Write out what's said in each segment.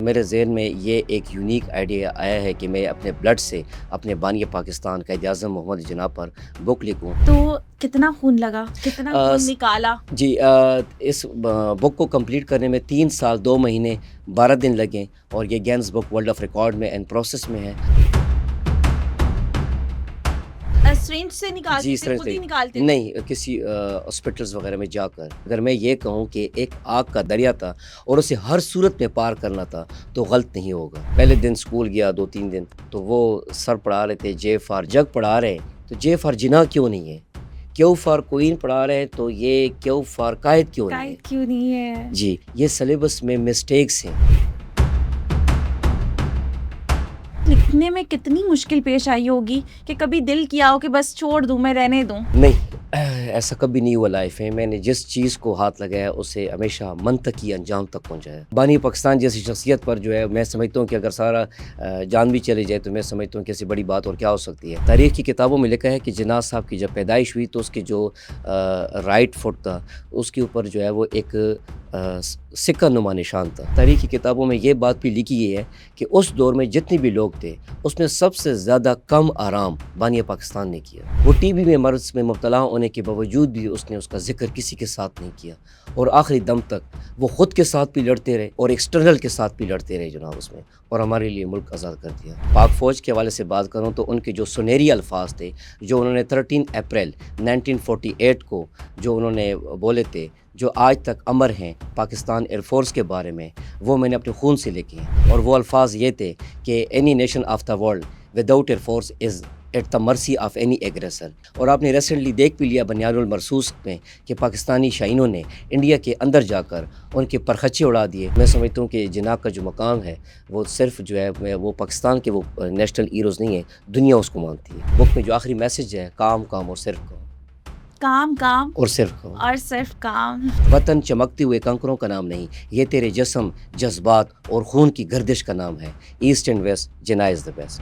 میرے ذہن میں یہ ایک یونیک آئیڈیا آیا ہے کہ میں اپنے بلڈ سے اپنے بانی پاکستان قائد اعظم محمد جناح پر بک لکھوں۔ تو کتنا خون لگا، کتنا آ، خون س- نکالا؟ جی اس بک کو کمپلیٹ کرنے میں 3 سال 2 مہینے 12 دن لگے اور یہ gains book world of record میں اینڈ پروسیس میں ہے۔ سرنج سے نکالتے جی تھے، خود ہی نکالتے تھے؟ نہیں، کسی ہاسپٹلس وغیرہ میں جا کر اگر میں یہ کہوں کہ ایک آگ کا دریا تھا اور اسے ہر صورت میں پار کرنا تھا تو غلط نہیں ہوگا۔ پہلے دن اسکول گیا 2-3 دن تو وہ سر پڑھا رہے تھے جے فار جگ پڑھا رہے ہیں تو جے فار جناح کیوں نہیں ہے، کیو فار کوئین پڑھا رہے ہیں تو یہ کیو فار قائد کیوں نہیں ہے۔ قائد کیوں نہیں ہے؟ جی یہ سلیبس میں مسٹیکس ہیں۔ لکھنے میں کتنی مشکل پیش آئی ہوگی کہ کبھی دل کیا ہو کہ بس چھوڑ دوں، میں رہنے دوں؟ نہیں ایسا کبھی نہیں ہوا لائف میں۔ میں نے جس چیز کو ہاتھ لگایا اسے ہمیشہ منطقی انجام تک پہنچایا۔ بانی پاکستان جیسی شخصیت پر جو ہے میں سمجھتا ہوں کہ اگر سارا جان بھی چلی جائے تو میں سمجھتا ہوں کہ ایسی بڑی بات اور کیا ہو سکتی ہے۔ تاریخ کی کتابوں میں لکھا ہے کہ جناح صاحب کی جب پیدائش ہوئی تو اس کے جو رائٹ فٹ تھا اس کے اوپر جو ہے وہ ایک سکہ نما نشان تھا۔ تاریخ کی کتابوں میں یہ بات بھی لکھی گئی ہے کہ اس دور میں جتنے بھی لوگ تھے اس میں سب سے زیادہ کم آرام بانی پاکستان نے کیا۔ وہ ٹی بی میں مرض میں مبتلا ہونے کے باوجود بھی اس نے اس کا ذکر کسی کے ساتھ نہیں کیا اور آخری دم تک وہ خود کے ساتھ بھی لڑتے رہے اور ایکسٹرنل کے ساتھ بھی لڑتے رہے جناب اس میں، اور ہمارے لیے ملک آزاد کر دیا۔ پاک فوج کے حوالے سے بات کروں تو ان کے جو سنہری الفاظ تھے جو انہوں نے 13 اپریل 1948 کو جو انہوں نے بولے تھے، جو آج تک امر ہیں پاکستان ایئر فورس کے بارے میں، وہ میں نے اپنے خون سے لکھے ہیں، اور وہ الفاظ یہ تھے کہ any nation of the world without air force is at the mercy of any ایگریسر۔ اور آپ نے ریسنٹلی دیکھ بھی لیا بنیاد المرصوص میں کہ پاکستانی شاہینوں نے انڈیا کے اندر جا کر ان کے پرخچے اڑا دیے۔ میں سمجھتا ہوں کہ جناح کا جو مقام ہے وہ صرف جو ہے وہ پاکستان کے وہ نیشنل ہیروز نہیں ہیں، دنیا اس کو مانتی ہے۔ بک میں جو آخری میسج ہے کام کام اور صرف کام، کام کام اور صرف کام، اور صرف کام۔ وطن چمکتے ہوئے کنکروں کا نام نہیں، یہ تیرے جسم، جذبات اور خون کی گردش کا نام ہے۔ East and west, Jinnah is the best.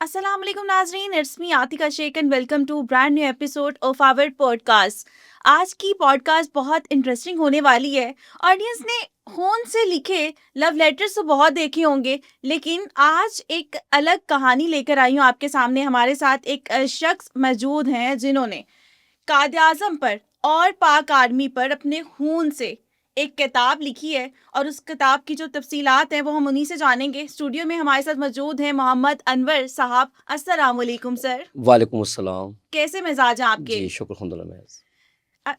السلام علیکم ناظرین، it's me Atiqa Sheikh and welcome to brand new episode of our podcast. آج کی پوڈ کاسٹ بہت انٹرسٹنگ ہونے والی ہے۔ آڈینس نے خون سے لکھے لو لیٹرز تو بہت دیکھے ہوں گے، لیکن آج ایک الگ کہانی لے کر آئی ہوں آپ کے سامنے۔ ہمارے ساتھ ایک شخص موجود ہیں جنہوں نے قائد اعظم پر اور پاک آرمی پر اپنے خون سے ایک کتاب لکھی ہے، اور اس کتاب کی جو تفصیلات ہیں وہ ہم انہی سے جانیں گے۔ اسٹوڈیو میں ہمارے ساتھ موجود ہیں محمد انور صاحب۔ السلام علیکم سر، وعلیکم السلام۔ کیسے مزاج ہیں آپ کے؟ جی شکر الحمد للہ۔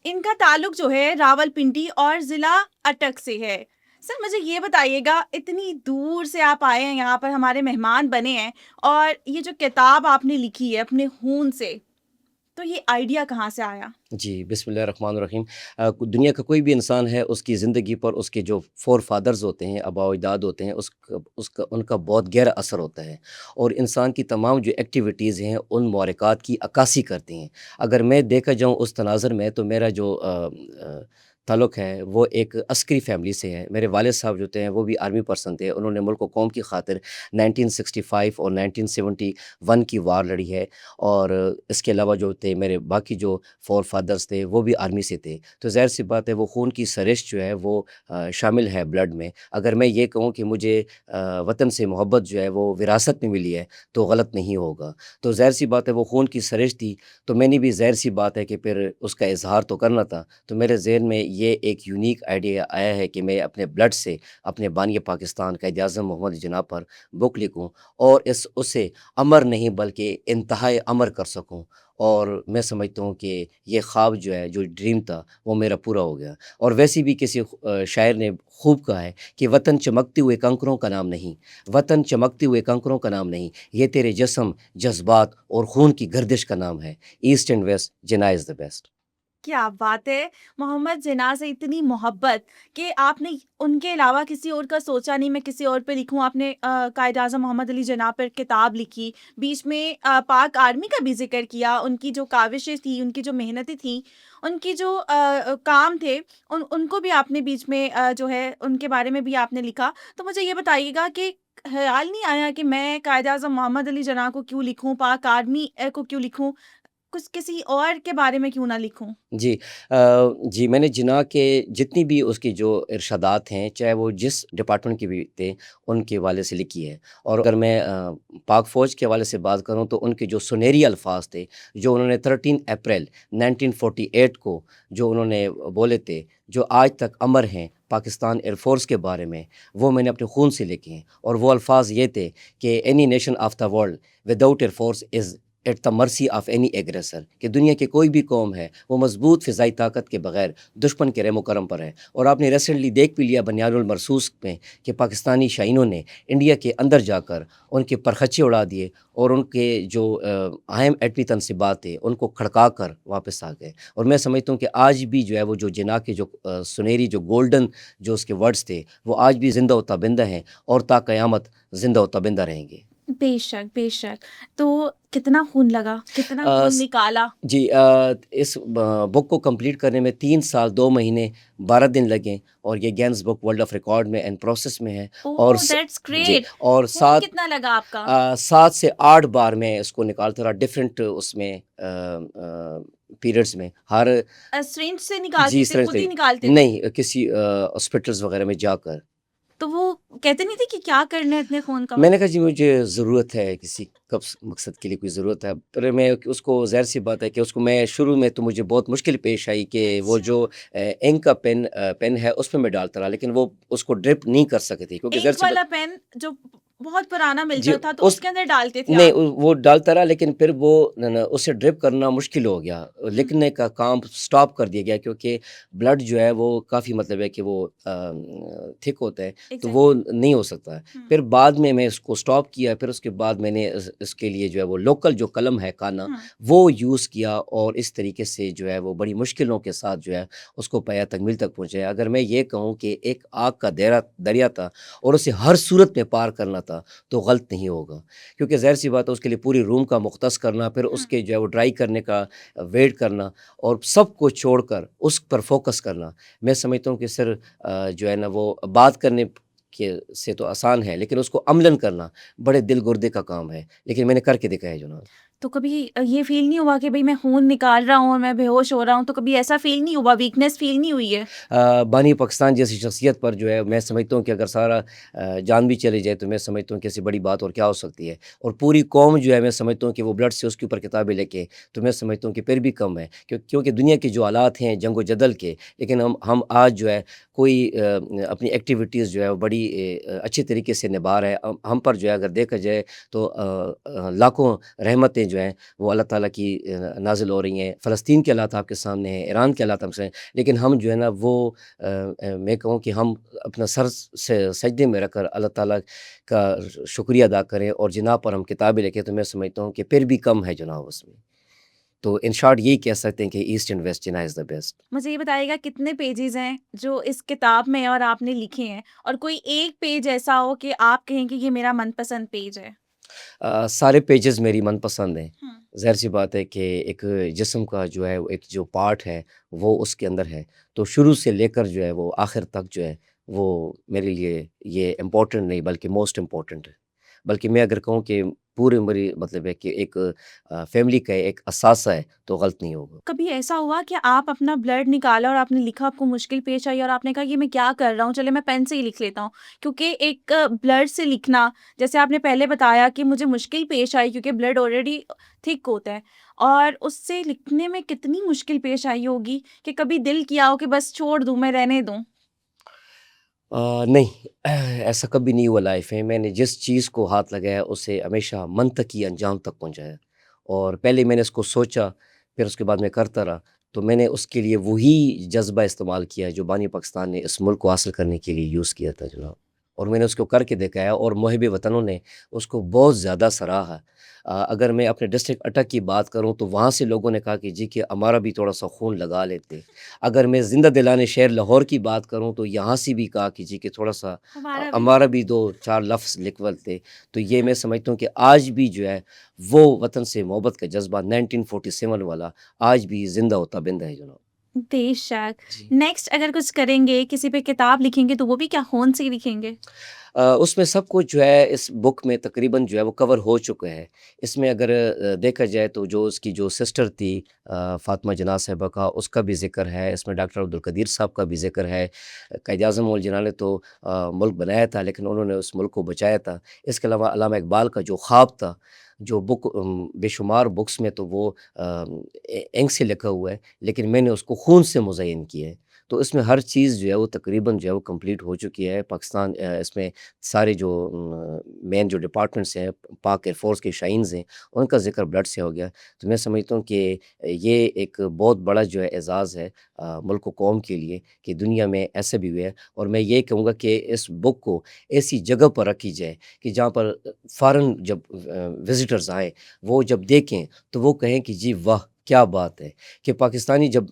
ان کا تعلق جو ہے راول پنڈی اور ضلع اٹک سے ہے۔ سر مجھے یہ بتائیے گا، اتنی دور سے آپ آئے ہیں یہاں پر، ہمارے مہمان بنے ہیں، اور یہ جو کتاب آپ نے لکھی ہے اپنے خون سے، تو یہ آئیڈیا کہاں سے آیا؟ جی بسم اللہ الرحمن الرحیم۔ دنیا کا کوئی بھی انسان ہے اس کی زندگی پر اس کے جو فور فادرز ہوتے ہیں، آباء و اجداد ہوتے ہیں، ان کا بہت گہرا اثر ہوتا ہے، اور انسان کی تمام جو ایکٹیویٹیز ہیں ان محرکات کی عکاسی کرتی ہیں۔ اگر میں دیکھا جاؤں اس تناظر میں تو میرا جو تعلق ہے وہ ایک عسکری فیملی سے ہے۔ میرے والد صاحب جو تھے وہ بھی آرمی پرسن تھے، انہوں نے ملک و قوم کی خاطر 1965 اور 1971 کی وار لڑی ہے، اور اس کے علاوہ جو تھے میرے باقی جو فور فادرز تھے وہ بھی آرمی سے تھے، تو ظاہر سی بات ہے وہ خون کی سرشت جو ہے وہ شامل ہے بلڈ میں۔ اگر میں یہ کہوں کہ مجھے وطن سے محبت جو ہے وہ وراثت میں ملی ہے تو غلط نہیں ہوگا، تو ظاہر سی بات ہے وہ خون کی سرشت تھی، تو میں نے بھی ظاہر سی بات ہے کہ پھر اس کا اظہار تو کرنا تھا۔ تو میرے ذہن میں یہ ایک یونیک آئیڈیا آیا ہے کہ میں اپنے بلڈ سے اپنے بانی پاکستان قائد اعظم محمد جناح پر بک لکھوں اور اسے امر نہیں بلکہ انتہائی امر کر سکوں، اور میں سمجھتا ہوں کہ یہ خواب جو ہے، جو ڈریم تھا، وہ میرا پورا ہو گیا۔ اور ویسے بھی کسی شاعر نے خوب کہا ہے کہ وطن چمکتے ہوئے کنکروں کا نام نہیں، وطن چمکتے ہوئے کنکروں کا نام نہیں، یہ تیرے جسم، جذبات اور خون کی گردش کا نام ہے۔ East and west, Jinnah is the best. کیا بات ہے! محمد جناح سے اتنی محبت کہ آپ نے ان کے علاوہ کسی اور کا سوچا نہیں میں کسی اور پہ لکھوں۔ آپ نے قائد اعظم محمد علی جناح پر کتاب لکھی، بیچ میں پاک آرمی کا بھی ذکر کیا، ان کی جو کاوشیں تھیں، ان کی جو محنتیں تھیں، ان کی جو کام تھے، ان کو بھی آپ نے بیچ میں جو ہے ان کے بارے میں بھی آپ نے لکھا۔ تو مجھے یہ بتائیے گا کہ خیال نہیں آیا کہ میں قائد اعظم محمد علی جناح کو کیوں لکھوں، پاک آرمی کو کیوں لکھوں؟ کچھ کسی اور کے بارے میں کیوں نہ لکھوں؟ جی جی میں نے جناح کے جتنی بھی اس کی جو ارشادات ہیں، چاہے وہ جس ڈپارٹمنٹ کے بھی تھے، ان کے حوالے سے لکھی ہے۔ اور اگر میں پاک فوج کے حوالے سے بات کروں تو ان کے جو سنہری الفاظ تھے، جو انہوں نے 13 اپریل 1948 کو جو انہوں نے بولے تھے، جو آج تک امر ہیں پاکستان ایئر فورس کے بارے میں، وہ میں نے اپنے خون سے لکھے ہیں۔ اور وہ الفاظ یہ تھے کہ any nation of the world without air force is at the mercy of any ایگریسر، کہ دنیا کی کوئی بھی قوم ہے وہ مضبوط فضائی طاقت کے بغیر دشمن کے رحم و کرم پر ہے۔ اور آپ نے ریسنٹلی دیکھ بھی لیا بنیاد المرصوص میں کہ پاکستانی شاہینوں نے انڈیا کے اندر جا کر ان کے پرخچے اڑا دیے اور ان کے جو اہم ایٹمی تنصیبات تھے ان کو کھڑکا کر واپس آ گئے۔ اور میں سمجھتا ہوں کہ آج بھی جو ہے وہ جو جناح کے جو سنہری جو گولڈن جو اس کے ورڈز تھے، وہ آج بھی زندہ و تابندہ ہیں اور تا قیامت زندہ و تابندہ رہیں گے۔ بے شک بے شک۔ تو کتنا خون لگا، کتنا آ، خون نکالا؟ جی اس بک کو کمپلیٹ کرنے میں 3 سال 2 مہینے 12 دن لگے، اور یہ gains book world of record میں اینڈ پروسیس میں ہے۔ اور اوہ دیٹس جی گریٹ۔ اور خون کتنا لگا آپ کا؟ 7 سے 8 بار میں اس کو نکالتا رہا، ڈفرینٹ اس میں پیریڈز میں، ہر سرنج سے جی نکالتے اس تھے، طرح خود ہی سے نکالتے تھے؟ نہیں، کسی ہاسپٹلس وغیرہ میں جا کر۔ تو وہ کہتے نہیں تھے کہ کیا کرنا ہے اتنے خون کا؟ میں نے کہا جی مجھے ضرورت ہے، کسی کب مقصد کے لیے کوئی ضرورت ہے، پر میں اس کو ظاہر سی بات ہے کہ اس کو میں شروع میں تو مجھے بہت مشکل پیش آئی کہ وہ جو انک کا پین ہے اس پہ میں ڈالتا رہا، لیکن وہ اس کو ڈرپ نہیں کر سکے تھے، کیونکہ ظاہر انک سی والا پین جو بہت پرانا جی ملتا تھا تو اس کے اندر ڈالتے تھے نہیں آپ؟ وہ ڈالتا رہا، لیکن پھر وہ اسے ڈرپ کرنا مشکل ہو گیا، لکھنے کا کام سٹاپ کر دیا گیا، کیونکہ بلڈ جو ہے وہ کافی مطلب ہے کہ وہ تھک ہوتا ہے تو وہ نہیں ہو سکتا ہے۔ پھر بعد میں اس کو سٹاپ کیا، پھر اس کے بعد میں نے اس کے لیے جو ہے وہ لوکل جو قلم ہے کانا وہ یوز کیا، اور اس طریقے سے جو ہے وہ بڑی مشکلوں کے ساتھ جو ہے اس کو پایا تکمیل تک پہنچایا۔ اگر میں یہ کہوں کہ ایک آگ کا دریا تھا اور اسے ہر صورت میں پار کرنا تھا تو غلط نہیں ہوگا، کیونکہ ظاہر سی بات ہے اس کے لیے پوری روم کا مختص کرنا، پھر اس کے جو ہے وہ ڈرائی کرنے کا ویٹ کرنا، اور سب کو چھوڑ کر اس پر فوکس کرنا، میں سمجھتا ہوں کہ سر جو ہے نا وہ بات کرنے کے سے تو آسان ہے، لیکن اس کو عملاً کرنا بڑے دل گردے کا کام ہے، لیکن میں نے کر کے دکھایا جناب۔ تو کبھی یہ فیل نہیں ہوا کہ بھئی میں خون نکال رہا ہوں اور میں بے ہوش ہو رہا ہوں؟ تو کبھی ایسا فیل نہیں ہوا، ویکنیس فیل نہیں ہوئی ہے؟ بانی پاکستان جیسی شخصیت پر جو ہے میں سمجھتا ہوں کہ اگر سارا جان بھی چلی جائے تو میں سمجھتا ہوں کہ ایسی بڑی بات اور کیا ہو سکتی ہے، اور پوری قوم جو ہے میں سمجھتا ہوں کہ وہ بلڈ سے اس کے اوپر کتابیں لکھے تو میں سمجھتا ہوں کہ پھر بھی کم ہے، کیونکہ دنیا کے جو حالات ہیں جنگ و جدل کے، لیکن ہم آج جو ہے کوئی اپنی ایکٹیویٹیز جو ہے وہ بڑی اچھی طریقے سے نبھا رہے ہیں۔ ہم پر جو ہے اگر دیکھا جائے تو لاکھوں رحمتیں جو ہیں وہ اللہ تعالیٰ کی نازل ہو رہی ہیں، فلسطین کے حالات آپ کے سامنے ہیں، ایران کے حالات آپ سے ہیں، لیکن ہم جو ہے نا وہ میں کہوں کہ ہم اپنا سر سے سجدے میں رکھ کر اللہ تعالیٰ کا شکریہ ادا کریں اور جناب پر ہم کتابیں لکھیں، تو میں سمجھتا ہوں کہ پھر بھی کم ہے جناب اس میں۔ تو ان شارٹ یہی کہہ سکتے ہیں کہ east and west Jinnah is the best. مجھے یہ بتائیے گا کتنے پیجز ہیں جو اس کتاب میں اور آپ نے لکھے ہیں، اور کوئی ایک پیج ایسا ہو کہ آپ کہیں کہ یہ میرا من پسند پیج ہے؟ سارے پیجز میری من پسند ہیں، ظاہر سی بات ہے کہ ایک جسم کا جو ہے ایک جو پارٹ ہے وہ اس کے اندر ہے، تو شروع سے لے کر جو ہے وہ آخر تک جو ہے وہ میرے لیے یہ امپورٹنٹ نہیں بلکہ موسٹ امپورٹنٹ ہے، بلکہ میں اگر کہوں کہ پورے میری مطلب ہے کہ ایک فیملی کا ایک اثاثہ ہے تو غلط نہیں ہوگا۔ کبھی ایسا ہوا کہ آپ اپنا بلڈ نکالا اور آپ نے لکھا، آپ کو مشکل پیش آئی اور آپ نے کہا یہ میں کیا کر رہا ہوں، چلے میں پین سے ہی لکھ لیتا ہوں؟ کیونکہ ایک بلڈ سے لکھنا، جیسے آپ نے پہلے بتایا کہ مجھے مشکل پیش آئی کیونکہ بلڈ آلریڈی تھک ہوتا ہے، اور اس سے لکھنے میں کتنی مشکل پیش آئی ہوگی کہ کبھی دل کیا ہو کہ بس چھوڑ دوں، میں رہنے دوں؟ نہیں، ایسا کبھی نہیں ہوا لائف میں۔ میں نے جس چیز کو ہاتھ لگایا اسے ہمیشہ منطقی انجام تک پہنچایا، اور پہلے میں نے اس کو سوچا، پھر اس کے بعد میں کرتا رہا، تو میں نے اس کے لیے وہی جذبہ استعمال کیا جو بانی پاکستان نے اس ملک کو حاصل کرنے کے لیے یوز کیا تھا جناب، اور میں نے اس کو کر کے دکھایا، اور محب وطنوں نے اس کو بہت زیادہ سراہا۔ اگر میں اپنے ڈسٹرکٹ اٹک کی بات کروں تو وہاں سے لوگوں نے کہا کہ جی کہ ہمارا بھی تھوڑا سا خون لگا لیتے۔ اگر میں زندہ دلانے شہر لاہور کی بات کروں تو یہاں سے بھی کہا کہ جی کہ تھوڑا سا ہمارا بھی 2-4 لفظ لکھولتے، تو یہ میں سمجھتا ہوں کہ آج بھی جو ہے وہ وطن سے محبت کا جذبہ 1947 والا آج بھی زندہ ہوتا بندہ ہے جناب۔ بے شک. جی نیکسٹ اگر کچھ کریں گے، کسی پہ کتاب لکھیں گے تو وہ بھی کیا خون سے ہی لکھیں گے؟ اس میں سب کچھ جو ہے اس بک میں تقریباً جو ہے وہ کور ہو چکا ہے. اس میں اگر دیکھا جائے تو جو اس کی جو سسٹر تھی فاطمہ جناح صاحبہ کا، اس کا بھی ذکر ہے اس میں. ڈاکٹر عبدالقدیر صاحب کا بھی ذکر ہے. قائد اعظم مول جناح نے تو ملک بنایا تھا لیکن انہوں نے اس ملک کو بچایا تھا. اس کے علاوہ علامہ اقبال کا جو خواب تھا، جو بک بے شمار بکس میں تو وہ انک سے لکھا ہوا ہے، لیکن میں نے اس کو خون سے مزین کیا ہے. تو اس میں ہر چیز جو ہے وہ تقریباً جو ہے وہ کمپلیٹ ہو چکی ہے. پاکستان اس میں سارے جو مین جو ڈپارٹمنٹس ہیں، پاک ایئر فورس کے شائنز ہیں، ان کا ذکر بلڈ سے ہو گیا. تو میں سمجھتا ہوں کہ یہ ایک بہت بڑا جو ہے اعزاز ہے ملک و قوم کے لیے کہ دنیا میں ایسے بھی ہوئے ہیں. اور میں یہ کہوں گا کہ اس بک کو ایسی جگہ پر رکھی جائے کہ جہاں پر فارن جب وزٹرز آئیں، وہ جب دیکھیں تو وہ کہیں کہ جی واہ کیا بات ہے، کہ پاکستانی جب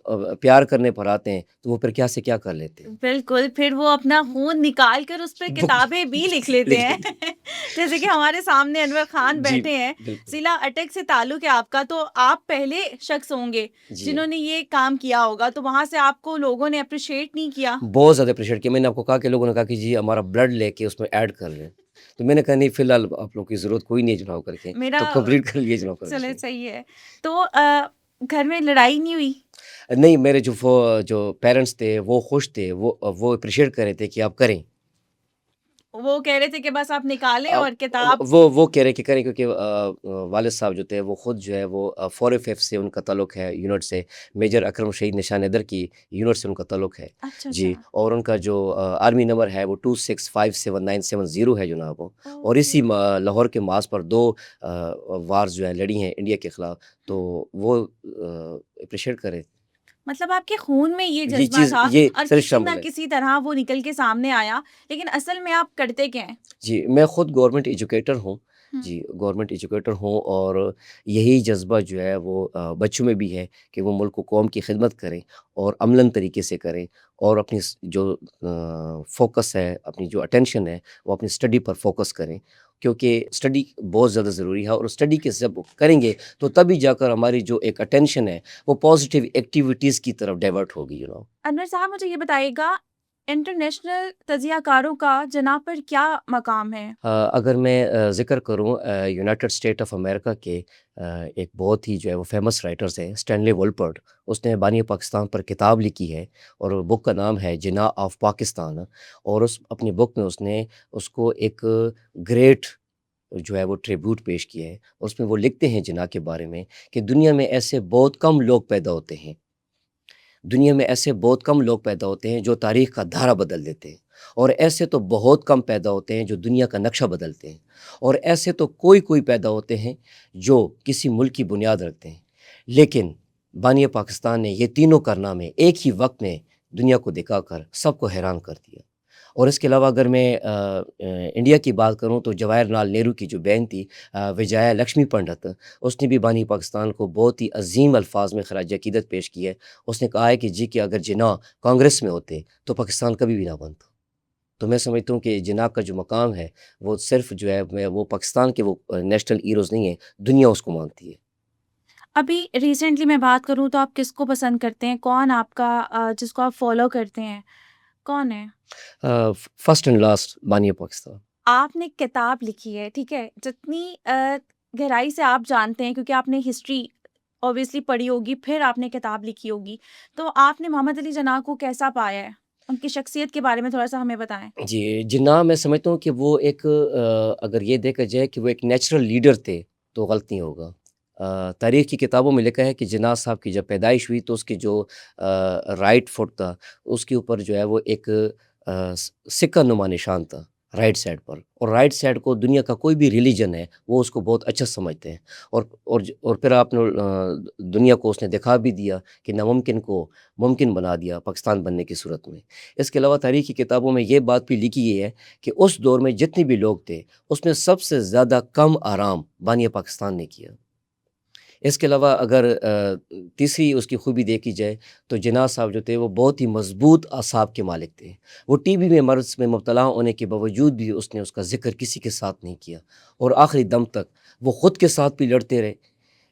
پیار کرنے پر آتے ہیں تو وہ پھر کیا سے کیا کر لیتے ہیں. بالکل، پھر وہ اپنا خون نکال کر اس پہ بک کتابیں بھی لکھ لیتے لکھ ہیں. لیتے جیسے کہ ہمارے سامنے انور خان جی بیٹھے ہیں. بالکل. ضلع اٹک سے تعلق ہے آپ کا، تو آپ پہلے شخص ہوں گے جی جنہوں نے یہ کام کیا ہوگا، تو وہاں سے آپ کو لوگوں نے اپریشیٹ نہیں کیا؟ بہت زیادہ اپریشیٹ کیا. میں نے آپ کو کہا کہ لوگوں نے کہا کہ جی ہمارا بلڈ لے کے اس میں ایڈ کر لیں. تو میں نے کہا نہیں فی الحال آپ لوگ کی ضرورت کوئی نہیں ہے جناب کر کے، میرا تو کمپلیٹ کر لیے جناب کر چلے کے. صحیح ہے. تو گھر میں لڑائی نہیں ہوئی؟ نہیں میرے جو پیرنٹس تھے وہ خوش تھے، وہ اپریشیٹ کر رہے تھے کہ آپ کریں. وہ کہہ رہے تھے کہ بس آپ نکالیں اور کتاب. وہ کہہ رہے کہ کریں کیونکہ والد صاحب جو تھے وہ خود جو ہے وہ 4FF سے ان کا تعلق ہے، یونٹ سے. میجر اکرم شہید نشان حیدر کی یونٹ سے ان کا تعلق ہے. اچھا جی اچھا. اور ان کا جو آرمی نمبر ہے وہ 26579770 ہے جناب. اور اوکے. اسی لاہور کے ماس پر 2 وارز جو ہیں لڑی ہیں انڈیا کے خلاف، تو وہ اپریشیٹ کرے. مطلب آپ کے خون میں یہ یہ جذبہ چیز تھا یہ اور سر کسی نہ شامل ہے. کسی طرح وہ نکل کے سامنے آیا، لیکن اصل میں آپ کرتے کیا ہیں؟ جی میں خود گورنمنٹ ایجوکیٹر ہوں. ہم، جی گورنمنٹ ایجوکیٹر ہوں، اور یہی جذبہ جو ہے وہ بچوں میں بھی ہے کہ وہ ملک و قوم کی خدمت کریں اور عملاً طریقے سے کریں، اور اپنی جو فوکس ہے، اپنی جو اٹینشن ہے وہ اپنی اسٹڈی پر فوکس کریں، کیونکہ اسٹڈی بہت زیادہ ضروری ہے. اور اسٹڈی کے جب کریں گے تو تبھی جا کر ہماری جو ایک اٹینشن ہے وہ پازیٹیو ایکٹیویٹیز کی طرف ڈائیورٹ ہوگی. انور صاحب مجھے یہ بتائیے گا، انٹرنیشنل تجزیہ کاروں کا جناب پر کیا مقام ہے؟ اگر میں ذکر کروں یونائٹڈ اسٹیٹ آف امریکہ کے ایک بہت ہی جو ہے وہ فیمس رائٹرز ہیں اسٹینلی ولپرڈ. اس نے بانی پاکستان پر کتاب لکھی ہے اور بک کا نام ہے جناح آف پاکستان. اور اس اپنی بک میں اس نے اس کو ایک گریٹ جو ہے وہ ٹریبیوٹ پیش کیا ہے. اس میں وہ لکھتے ہیں جناح کے بارے میں کہ دنیا میں ایسے بہت کم لوگ پیدا ہوتے ہیں، دنیا میں ایسے بہت کم لوگ پیدا ہوتے ہیں جو تاریخ کا دھارا بدل دیتے ہیں، اور ایسے تو بہت کم پیدا ہوتے ہیں جو دنیا کا نقشہ بدلتے ہیں، اور ایسے تو کوئی پیدا ہوتے ہیں جو کسی ملک کی بنیاد رکھتے ہیں. لیکن بانی پاکستان نے یہ تینوں کارنامے ایک ہی وقت میں دنیا کو دکھا کر سب کو حیران کر دیا. اور اس کے علاوہ اگر میں انڈیا کی بات کروں تو جواہر لال نہرو کی جو بہن تھی وجایا لکشمی پنڈت، اس نے بھی بانی پاکستان کو بہت ہی عظیم الفاظ میں خراج عقیدت پیش کی ہے. اس نے کہا ہے کہ جی کہ اگر جناح کانگریس میں ہوتے تو پاکستان کبھی بھی نہ بنتا. تو میں سمجھتا ہوں کہ جناح کا جو مقام ہے وہ صرف جو ہے وہ پاکستان کے وہ نیشنل ہیروز نہیں ہیں، دنیا اس کو مانتی ہے. ابھی ریسنٹلی میں بات کروں تو آپ کس کو پسند کرتے ہیں؟ کون آپ کا جس کو آپ فالو کرتے ہیں کون ہے؟ فرسٹ اینڈ لاسٹ بانی پاکستان. آپ نے کتاب لکھی ہے، ٹھیک ہے، جتنی گہرائی سے آپ جانتے ہیں کیونکہ آپ نے ہسٹری اوبیسلی پڑھی ہوگی، پھر آپ نے کتاب لکھی ہوگی، تو آپ نے محمد علی جناح کو کیسا پایا ہے؟ ان کی شخصیت کے بارے میں تھوڑا سا ہمیں بتائیں. جی جناح میں سمجھتا ہوں کہ وہ ایک اگر یہ دیکھا جائے کہ وہ ایک نیچرل لیڈر تھے تو غلط نہیں ہوگا. تاریخ کی کتابوں میں لکھا ہے کہ جناح صاحب کی جب پیدائش ہوئی تو اس کی جو رائٹ فٹ تھا اس کے اوپر جو ہے وہ ایک سکہ نما نشان تھا رائٹ سائڈ پر، اور رائٹ سائڈ کو دنیا کا کوئی بھی ریلیجن ہے وہ اس کو بہت اچھا سمجھتے ہیں. اور پھر آپ نے دنیا کو اس نے دکھا بھی دیا کہ ناممکن کو ممکن بنا دیا پاکستان بننے کی صورت میں. اس کے علاوہ تاریخی کتابوں میں یہ بات بھی لکھی گئی ہے کہ اس دور میں جتنے بھی لوگ تھے اس میں سب سے زیادہ کم آرام بانی پاکستان نے کیا. اس کے علاوہ اگر تیسری اس کی خوبی دیکھی جائے تو جناح صاحب جو تھے وہ بہت ہی مضبوط اعصاب کے مالک تھے. وہ ٹی بی میں مرض میں مبتلا ہونے کے باوجود بھی اس کا ذکر کسی کے ساتھ نہیں کیا، اور آخری دم تک وہ خود کے ساتھ بھی لڑتے رہے،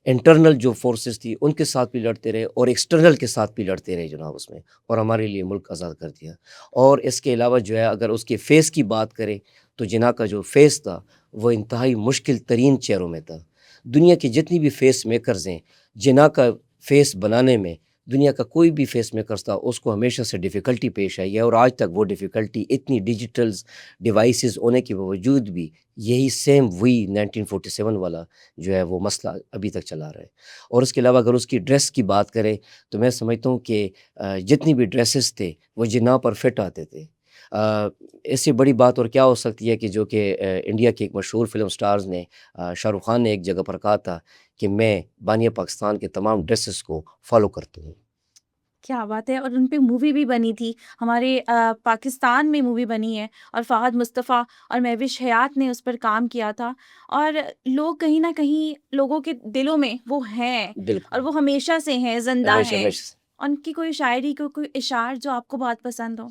انٹرنل جو فورسز تھی ان کے ساتھ بھی لڑتے رہے اور ایکسٹرنل کے ساتھ بھی لڑتے رہے جناب اس میں، اور ہمارے لیے ملک آزاد کر دیا۔ اور اس کے علاوہ جو ہے اگر اس کے فیس کی بات کریں تو جناح کا جو فیس تھا وہ انتہائی مشکل ترین چہروں میں تھا۔ دنیا کے جتنی بھی فیس میکرز ہیں، جناح کا فیس بنانے میں دنیا کا کوئی بھی فیس میکرز تھا اس کو ہمیشہ سے ڈیفیکلٹی پیش آئی ہے، اور آج تک وہ ڈیفیکلٹی اتنی ڈیجیٹلز ڈیوائسز ہونے کے باوجود بھی یہی سیم وہی 1947 والا جو ہے وہ مسئلہ ابھی تک چلا رہا ہے۔ اور اس کے علاوہ اگر اس کی ڈریس کی بات کریں تو میں سمجھتا ہوں کہ جتنی بھی ڈریسز تھے وہ جناح پر فٹ آتے تھے۔ اس سے بڑی بات اور کیا ہو سکتی ہے کہ جو کہ انڈیا کے ایک مشہور فلم سٹارز نے شاہ رخ خان نے ایک جگہ پر کہا تھا کہ میں بانیہ پاکستان کے تمام ڈریسز کو فالو کرتا ہوں۔ کیا بات ہے! اور ان پہ مووی بھی بنی تھی، ہمارے پاکستان میں مووی بنی ہے، اور فہد مصطفیٰ اور مہوش حیات نے اس پر کام کیا تھا، اور لوگ کہیں نہ کہیں لوگوں کے دلوں میں وہ ہیں، اور بالکل، وہ ہمیشہ سے ہیں، زندہ ہمیشہ ہیں۔ ہمیشہ ان کی کوئی شاعری کوئی اشعار جو آپ کو بہت پسند ہو؟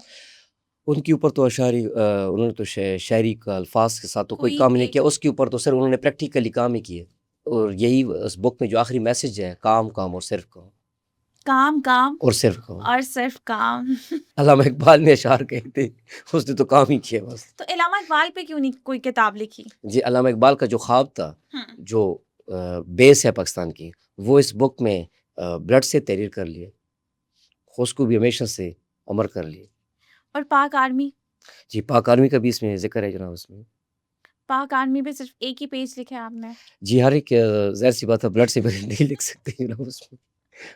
ان کے اوپر تو اشعاری انہوں نے تو شاعری کا الفاظ کے ساتھ تو کوئی کوئی کام نہیں ایک کیا، اس کے اوپر تو صرف انہوں نے پریکٹیکلی کام ہی کیے، اور یہی اس بک میں جو آخری میسج ہے، کام کام اور صرف کام کام کام اور صرف کام۔ اور صرف کام۔ علامہ اقبال نے اشعار کہے تھے، اس نے تو کام ہی کیا بس۔ تو علامہ اقبال پہ کیوں نہیں کوئی کتاب لکھی؟ جی، علامہ اقبال کا جو خواب تھا، ہم، جو بیس ہے پاکستان کی، وہ اس بک میں بلڈ سے تحریر کر لیے، اس کو بھی ہمیشہ سے عمر کر لیے۔ اور پاک آرمی؟ جی، پاک آرمی کا بھی اس میں ذکر ہے جناب اس میں۔ پاک آرمی پہ صرف ایک ہی پیج لکھا ہے آپ نے؟ جی، ہر ایک ظاہر سی بات ہے بلڈ سے نہیں لکھ سکتے جناب اس میں،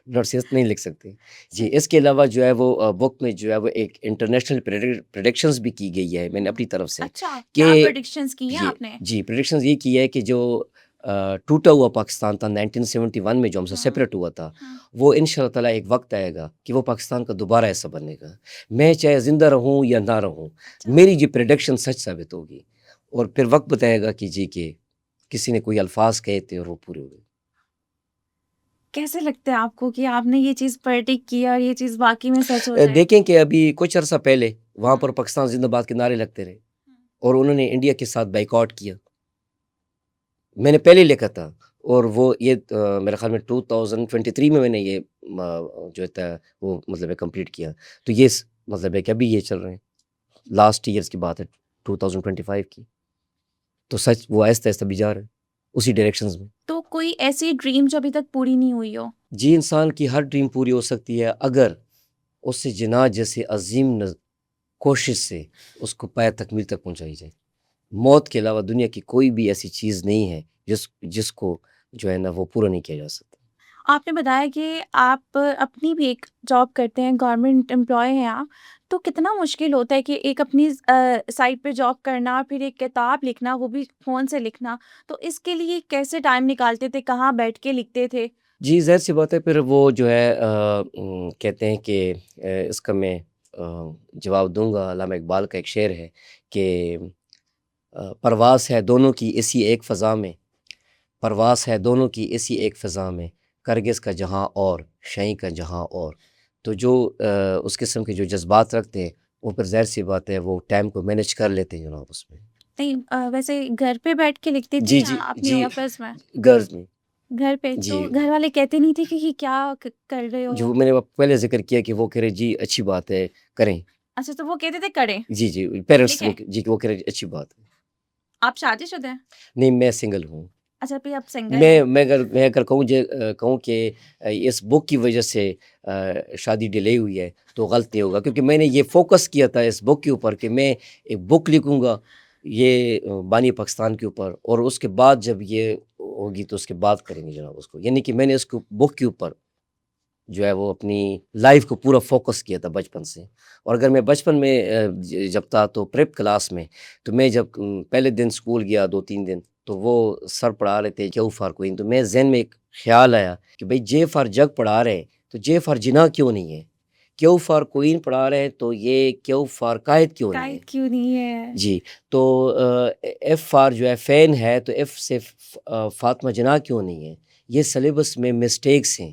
بلڈ سے نہیں لکھ سکتے۔ جی، اس کے علاوہ جو ہے وہ بک میں جو ہے وہ ایک انٹرنیشنل پریڈکشنز بھی کی گئی ہے میں نے اپنی طرف سے، اچھا، کہ کیا پریڈکشنز کی ہیں جی آپ نے؟ جی پریڈکشنز یہ کی ہے کہ جو ٹوٹا ہوا پاکستان تھا 1971 میں جو ہم سے ہاں، سپریٹ ہوا تھا، ہاں، وہ ان شاء اللہ تعالیٰ ایک وقت آئے گا کہ وہ پاکستان کا دوبارہ ایسا بنے گا، میں چاہے زندہ رہوں یا نہ رہوں، اچھا۔ میری جو پریڈکشن سچ ثابت ہوگی، اور پھر وقت بتائے گا کہ جی کہ کسی نے کوئی الفاظ کہے تھے اور وہ پورے ہوئے۔ کیسے لگتا ہے آپ کو کہ آپ نے یہ چیز پریڈکٹ کیا اور یہ چیز واقعی میں سچ ہو جائے؟ دیکھیں کہ ابھی کچھ عرصہ پہلے وہاں ہاں، پر پاکستان زندہ باد کے نعرے لگتے رہے، ہاں، اور انہوں نے انڈیا کے ساتھ بائیکاٹ کیا، میں نے پہلے لکھا تھا، اور وہ یہ میرے خیال میں 2023 میں نے یہ جو تھا وہ مطلب ہے کمپلیٹ کیا، تو یہ مطلب ہے کہ ابھی یہ چل رہے ہیں، لاسٹ ایئرس کی بات ہے 2025 کی، تو سچ وہ آہستہ آہستہ بھی جا رہے ہیں اسی ڈائریکشنز میں۔ تو کوئی ایسی ڈریم جو ابھی تک پوری نہیں ہوئی ہو؟ جی، انسان کی ہر ڈریم پوری ہو سکتی ہے اگر اس سے جناح جیسے عظیم کوشش سے اس کو پایہ تکمیل تک پہنچائی جائے۔ موت کے علاوہ دنیا کی کوئی بھی ایسی چیز نہیں ہے جس کو جو ہے نا وہ پورا نہیں کیا جا سکتا۔ آپ نے بتایا کہ آپ اپنی بھی ایک جاب کرتے ہیں، گورنمنٹ امپلائی ہیں آپ، تو کتنا مشکل ہوتا ہے کہ ایک اپنی سائٹ پہ جاب کرنا، پھر ایک کتاب لکھنا، وہ بھی فون سے لکھنا، تو اس کے لیے کیسے ٹائم نکالتے تھے، کہاں بیٹھ کے لکھتے تھے؟ جی، ظاہر سی بات ہے، پھر وہ جو ہے کہتے ہیں کہ اس کا میں جواب دوں گا۔ علامہ اقبال کا ایک شعر ہے کہ پرواز ہے دونوں کی اسی ایک فضا میں، پرواز ہے دونوں کی اسی ایک فضا میں، کرگس کا جہاں اور شہیں کا جہاں اور۔ تو جو اس قسم کے جو جذبات رکھتے ہیں وہ پھر ظاہر سی بات ہے وہ ٹائم کو مینیج کر لیتے ہیں جناب اس میں۔ نہیں، ویسے گھر پہ بیٹھ کے لکھتے تھے جی یا جی اپنے جی، آفس میں؟ غرض میں گھر پہ جی، تو گھر والے کہتے نہیں تھے کہ یہ کیا کر رہے ہو؟ جو میں نے پہلے ذکر کیا کہ وہ کہہ رہے جی اچھی بات ہے کریں، اچھا، تو وہ کہتے تھے کریں، جی جی پیرنٹس لکھیں؟ جی کہ وہ کہہ رہے اچھی بات ہے۔ آپ شادی شدہ ہیں؟ نہیں، میں سنگل ہوں۔ اچھا، پھر آپ سنگل ہیں؟ میں اگر کہوں کہ اس بک کی وجہ سے شادی ڈیلے ہوئی ہے تو غلط نہیں ہوگا، کیونکہ میں نے یہ فوکس کیا تھا اس بک کے اوپر کہ میں ایک بک لکھوں گا یہ بانی پاکستان کے اوپر، اور اس کے بعد جب یہ ہوگی تو اس کے بعد کریں گے جناب اس کو، یعنی کہ میں نے اس کو بک کے اوپر جو ہے وہ اپنی لائف کو پورا فوکس کیا تھا بچپن سے۔ اور اگر میں بچپن میں جب تھا تو پریپ کلاس میں، تو میں جب پہلے دن اسکول گیا 2-3 دن، تو وہ سر پڑھا رہے تھے کیو فار کوئن، تو میں ذہن میں ایک خیال آیا کہ بھئی جے فار جگ پڑھا رہے ہیں تو جے فار جناح کیوں نہیں ہے، کیو فار کوئن پڑھا رہے ہیں تو یہ کیو فار قائد کیوں نہیں ہے۔ قائد کیوں نہیں ہے؟ جی، تو ایف فار جو ہے فین ہے تو ایف سے فاطمہ جناح کیوں نہیں ہے۔ یہ سلیبس میں مسٹیکس ہیں،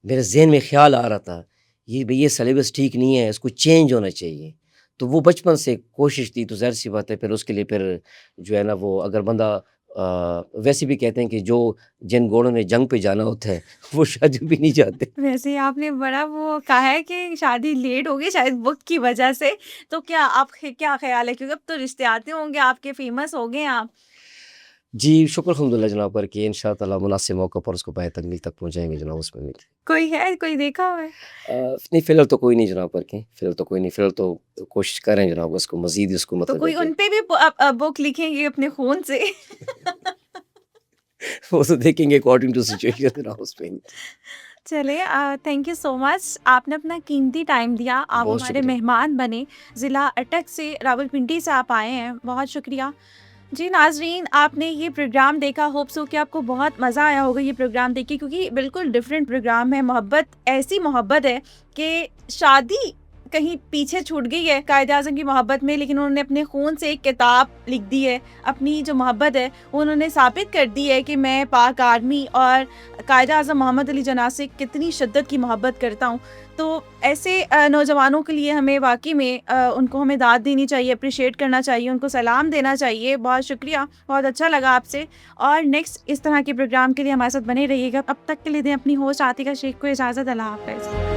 میرے ذہن میں خیال آ رہا تھا یہ سلیبس ٹھیک نہیں ہے، اس کو چینج ہونا چاہیے۔ تو وہ بچپن سے کوشش تھی، تو ظاہر سی بات ہے پھر اس کے لیے پھر جو ہے نا وہ اگر بندہ ویسے بھی کہتے ہیں کہ جن گھوڑوں نے جنگ پہ جانا ہوتا ہے وہ شادی بھی نہیں جاتے۔ ویسے آپ نے بڑا وہ کہا ہے کہ شادی لیٹ ہو گئی شاید وقت کی وجہ سے، تو کیا آپ کیا خیال ہے، کیونکہ اب تو رشتے آتے ہوں گے آپ کے، فیمس ہو گئے ہیں آپ؟ جی شکر الحمدللہ جناب پر کہ انشاء اللہ مناسب موقع پر اس کو پائے تکمیل تک پہنچائیں گے جناب، اس میں امید کوئی ہے، کوئی دیکھا ہوا ہے؟ نہیں فی الحال تو کوئی نہیں جناب پر کہ فی الحال تو کوئی نہیں، فی الحال تو کوشش کر رہے ہیں جناب اس کو مزید اس کو تو مطلب ہے کوئی کہ ان پہ بھی بک لکھیں گے اپنے خون سے؟ وہ تو دیکھیں گے اکارڈنگ ٹو سچویشن جناب، اس میں چلے، تھینک یو سو مچ، آپ نے اپنا قیمتی ٹائم دیا، آپ بہت ہمارے شکریہ۔ مہمان بنے، ضلع اٹک سے راولپنڈی سے آپ آئے ہیں، بہت شکریہ۔ جی ناظرین، آپ نے یہ پروگرام دیکھا، ہوپ سو کہ آپ کو بہت مزہ آیا ہوگا یہ پروگرام دیکھ کے، کیونکہ بالکل ڈفرینٹ پروگرام ہے، محبت ایسی محبت ہے کہ شادی کہیں پیچھے چھوٹ گئی ہے قائد اعظم کی محبت میں، لیکن انہوں نے اپنے خون سے ایک کتاب لکھ دی ہے، اپنی جو محبت ہے وہ انہوں نے ثابت کر دی ہے کہ میں پاک آرمی اور قائد اعظم محمد علی جناح سے کتنی شدت کی محبت کرتا ہوں۔ تو ایسے نوجوانوں کے لیے ہمیں واقعی میں ان کو ہمیں داد دینی چاہیے، اپریشیٹ کرنا چاہیے، ان کو سلام دینا چاہیے۔ بہت شکریہ، بہت اچھا لگا آپ سے، اور نیکسٹ اس طرح کے پروگرام کے لیے ہمارے ساتھ بنے رہیے گا۔ اب تک کے لیے دیں اپنی ہوسٹ عاطقہ شیخ کو اجازت۔ اللہ حافظ۔